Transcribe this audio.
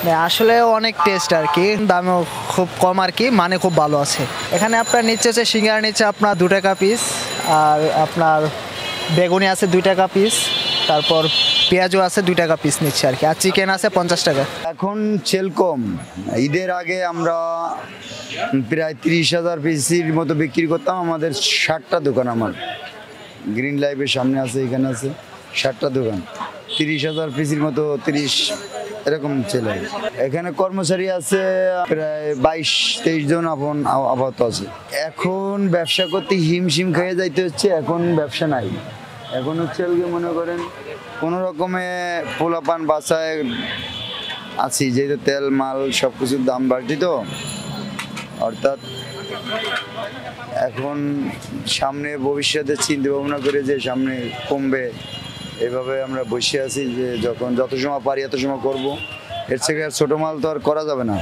না, আসলে অনেক টেস্ট আর কি, দামও খুব কম আর কি, মানে খুব ভালো আছে। এখানে আপনার নিচে হচ্ছে সিঙ্গারা নিচে আপনার 2 টাকা পিস, আর আপনার বেগুনি আছে 2 টাকা পিস, তারপর পেঁয়াজও আছে 2 টাকা পিস নিচ্ছে আর কি, আর চিকেন আছে 50 টাকা। এখন সেল কম। ঈদের আগে আমরা প্রায় 30,000 পিসির মতো বিক্রি করতাম। আমাদের 60টা দোকান, আমার গ্রিন লাইফের সামনে আছে, এখানে আছে 60টা দোকান, 30,000 পিসির মতো, 30 এরকম ছেলে। এখানে কর্মচারী আছে প্রায় 22-23 জন আপাতত আছে। এখন ব্যবসা করতে হিমশিম খেয়ে যাইতে হচ্ছে, এখন ব্যবসা নাই। এখন হচ্ছে মনে করেন কোনো রকমে পোলাপান বাসায় আছি, যেহেতু তেল মাল সব কিছুর দাম বাড়তি, তো অর্থাৎ এখন সামনে ভবিষ্যতে চিন্তা ভাবনা করে যে সামনে কমবে, এভাবে আমরা বসে আছি যে যখন যত সময় পারি এত সময় করব। এর থেকে ছোটো মাল তো আর করা যাবে না।